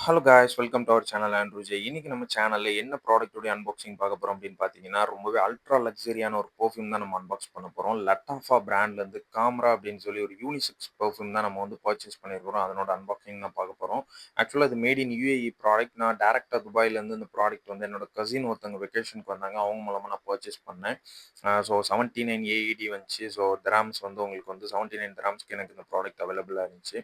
Hello guys, welcome to our channel Andrew J. இன்னைக்கு நம்ம சேனல்ல என்ன ப்ராடக்ட்டோட அன்பாக்சிங் பார்க்க போறோம் அப்படின்னு பார்த்தீங்கன்னா, ரொம்பவே அல்ட்ரா லக்ஸரியான ஒரு பெர்ஃப்யூம் தான் நம்ம அன்பாக்ஸ் பண்ண போறோம். லட்டாஃபா பிராண்ட்லேருந்து காம்ரா அப்படின்னு சொல்லி ஒரு யூனிசெக்ஸ் பெர்ஃப்யூம் தான் நம்ம வந்து பர்ச்சேஸ் பண்ணியிருக்கிறோம். அதனோட அன்பாக்சிங் தான் பார்க்க போறோம். ஆக்சுவலா இது மேட் இன் யுஏஇ ப்ராடக்ட். நான் டைரக்ட்டா துபாயிலேருந்து இந்த ப்ராடக்ட் வந்து என்னோட கசின் ஒருத்தவங்க வெக்கேஷனுக்கு வந்தாங்க. அவங்க மூலமா நான் பர்ச்சேஸ் பண்ணேன். ஸோ 79 ஏஇடி வந்துச்சு. ஸோ திராம்ஸ் வந்து உங்களுக்கு வந்து 79 திராம்ஸ்க்கு எனக்கு இந்த ப்ராடக்ட் அவைலபிளா இருந்துச்சு.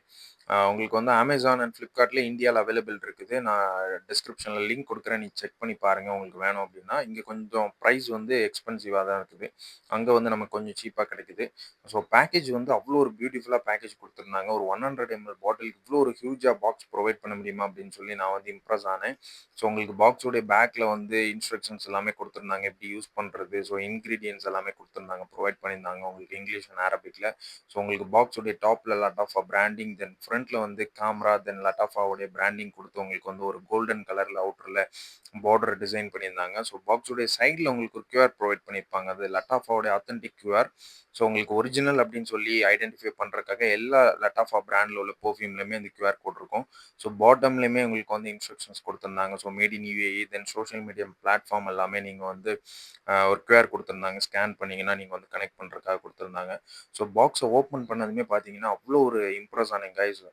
உங்களுக்கு வந்து Amazon அண்ட் Flipkartல இந்தியால அவைலபிள் இருக்குது. நான் டிஸ்கிரிப்ஷன்ல லிங்க் குடுக்குறேன். நீங்க செக் பண்ணி பாருங்க. உங்களுக்கு வேணும் அப்டின்னா. இங்க கொஞ்சம் பிரைஸ் வந்து எக்ஸ்பென்சிவா தான் இருக்குது. அங்க வந்து நமக்கு கொஞ்சம் சீப்பா கிடைக்குது. ஸோ பேக்கேஜ் வந்து அவ்ளோ ஒரு பியூட்டிஃபுல்லா பேக்கேஜ் குடுத்துருந்தாங்க. ஒரு 100 எம்எல் பாட்டிலுக்கு இவ்ளோ ஒரு ஹியூஜா பாக்ஸ் ப்ரொவைட் பண்ண முடியுமா அப்டின்னு சொல்லி நான் வந்து இம்ப்ரெஸ் ஆனேன். ஸோ உங்களுக்கு பாக்ஸோட பேக்ல வந்து இன்ஸ்ட்ரக்ஷன்ஸ் எல்லாமே குடுத்துருந்தாங்க. எப்டி யூஸ் பண்றது? ஸோ இன்கிரீடியன்ட்ஸ் எல்லாமே குடுத்துருந்தாங்க. ப்ரொவைட் பண்ணியிருந்தாங்க. உங்களுக்கு இங்கிலீஷ் அண்ட் அரபிக்ல. ஸோ உங்களுக்கு பாக்ஸோட டாப்ல லட்டாஃபா பிராண்டிங், தென் ஃப்ரண்ட்ல வந்து காம்ரா, தென் லட்டாஃபாவுடைய பிராண்டிங் குடுத்து உங்களுக்கு வந்து ஒரு கோல்டன் கலர்ல அவுட்டர்ல பார்டர் டிசைன் பண்ணியிருந்தாங்க. ஸோ பாக்ஸோடைய சைட்ல உங்களுக்கு ஒரு கியூஆர் ப்ரொவைட் பண்ணியிருப்பாங்க. அது லட்டாஃபாவுடைய ஆத்தென்டிக் கியூஆர். ஸோ உங்களுக்கு ஒரிஜினல் அப்படின்னு சொல்லி ஐடென்டிஃபை பண்றதுக்காக எல்லா லட்டாஃபா பிராண்ட்ல உள்ள பெர்ஃப்யூம்லயுமே அந்த கியூஆர் கோட் இருக்கும். ஸோ பாட்டம்லயுமே உங்களுக்கு வந்து இன்ஸ்ட்ரக்ஷன்ஸ் குடுத்திருந்தாங்க. So made in UAE, then social media platform எல்லாமே நீங்க வந்து ஒரு கியூஆர் குடுத்திருந்தாங்க. ஸ்கேன் பண்ணீங்கன்னா நீங்க வந்து கனெக்ட் பண்றதுக்காக குடுத்திருந்தாங்க. ஸோ பாக்ஸ ஓப்பன் பண்ணதுமே பார்த்தீங்கன்னா, அவ்ளோ ஒரு இம்ப்ரெஸ் ஆனேன் கைஸ்.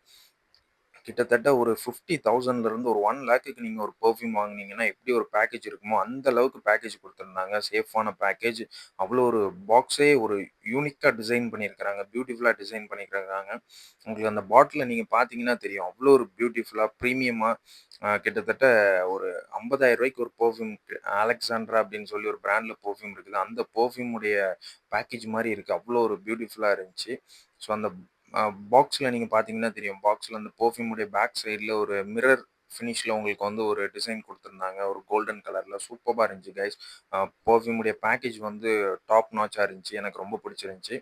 கிட்டத்தட்ட ஒரு 50,000ல இருந்து ஒரு 1,00,000க்கு நீங்க ஒரு பெர்ஃப்யூம் வாங்குனீங்கன்னா, எப்படி ஒரு பேக்கேஜ் இருக்குமோ, அந்த அளவுக்கு பேக்கேஜ் குடுத்திருந்தாங்க. சேஃபான பேக்கேஜ். அவ்வளோ ஒரு பாக்ஸே ஒரு யூனிக்கா டிசைன் பண்ணியிருக்கிறாங்க. பியூட்டிஃபுல்லா டிசைன் பண்ணியிருக்கிறாங்க. உங்களுக்கு அந்த பாட்டில நீங்க பார்த்தீங்கன்னா தெரியும். அவ்வளோ ஒரு பியூட்டிஃபுல்லா, பிரீமியமா கிட்டத்தட்ட ஒரு ரூ. 50,000க்கு ஒரு பெர்ஃப்யூம் அலெக்சாண்ட்ரா அப்படின்னு சொல்லி ஒரு பிராண்ட்ல பெர்ஃப்யூம் இருக்குது. அந்த பெர்ஃப்யூம் உடைய பேக்கேஜ் மாரி இருக்கு. அவ்வளோ ஒரு பியூட்டிஃபுல்லா இருந்துச்சு. ஸோ அந்த அ பாக்ஸ்ல நீங்க பார்த்தீங்கன்னா தெரியும். பாக்ஸ்ல அந்த பெர்ஃப்யூம் உடைய பேக் சைட்ல ஒரு மிரர் ஃபினிஷ்ல உங்களுக்கு வந்து ஒரு டிசைன் குடுத்துருந்தாங்க. ஒரு கோல்டன் கலர்ல சூப்பர்பா இருந்துச்சு கைஸ். பெர்ஃப்யூம் உடைய பேக்கேஜ் வந்து டாப் நாட்ச்சா இருந்துச்சு. எனக்கு ரொம்ப பிடிச்சிருந்துச்சு.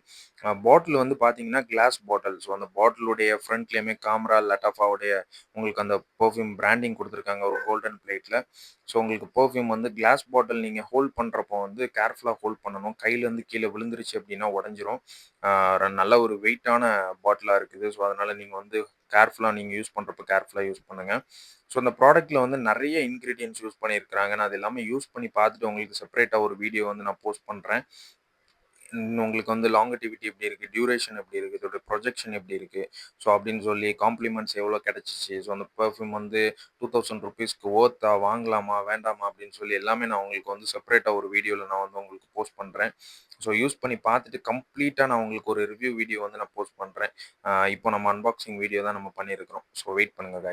பாட்டில் வந்து பார்த்தீங்கன்னா, கிளாஸ் பாட்டில். ஸோ அந்த பாட்டிலுடைய ஃப்ரண்ட்லயுமே காம்ரா, லட்டாஃபாவுடைய உங்களுக்கு அந்த பெர்ஃப்யூம் பிராண்டிங் குடுத்துருக்காங்க ஒரு கோல்டன் பிளேட்ல. ஸோ உங்களுக்கு பெர்ஃப்யூம் வந்து கிளாஸ் பாட்டில் நீங்க ஹோல்ட் பண்றப்போ வந்து கேர்ஃபுல்லா ஹோல்ட் பண்ணணும். கையிலேருந்து கீழ விழுந்துருச்சு அப்டின்னா உடைஞ்சிரும். ஆ நல்ல ஒரு வெயிட்டான பாட்டிலா இருக்குது. ஸோ அதனால நீங்க வந்து கேர்ஃபுல்லா நீங்க யூஸ் பண்றப்ப கேர்ஃபுல்லா யூஸ் பண்ணுங்க. ஸோ இந்த ப்ராடக்ட்ல வந்து நெறைய இன்கிரீடியன்ட்ஸ் யூஸ் பண்ணியிருக்கிறாங்க. நான் அது எல்லாமே யூஸ் பண்ணி பார்த்துட்டு உங்களுக்கு செப்பரேட்டா ஒரு வீடியோ வந்து நான் போஸ்ட் பண்றேன். உங்களுக்கு வந்து லாங்கட்டிவிட்டி எப்படி இருக்கு? டியூரேஷன் எப்படி இருக்கு? இதோட ப்ரொஜெக்ஷன் எப்படி இருக்கு? ஸோ அப்படின்னு சொல்லி காம்ப்ளிமெண்ட்ஸ் எவ்வளோ கிடைச்சுச்சு? ஸோ அந்த பெர்ஃப்யூம் வந்து ₹2,000க்கு வொர்த்தா? வாங்கலாமா? வேண்டாமா? அப்படின்னு சொல்லி எல்லாமே நான் உங்களுக்கு வந்து செப்பரேட்டா ஒரு வீடியோல நான் வந்து உங்களுக்கு போஸ்ட் பண்றேன். ஸோ யூஸ் பண்ணி பார்த்துட்டு கம்ப்ளீட்டா நான் உங்களுக்கு ஒரு ரிவ்யூ வீடியோ வந்து நான் போஸ்ட் பண்றேன். இப்போ நம்ம அன்பாக்சிங் வீடியோ தான் நம்ம பண்ணியிருக்கிறோம். ஸோ வெயிட் பண்ணுங்க காய்ஸ்.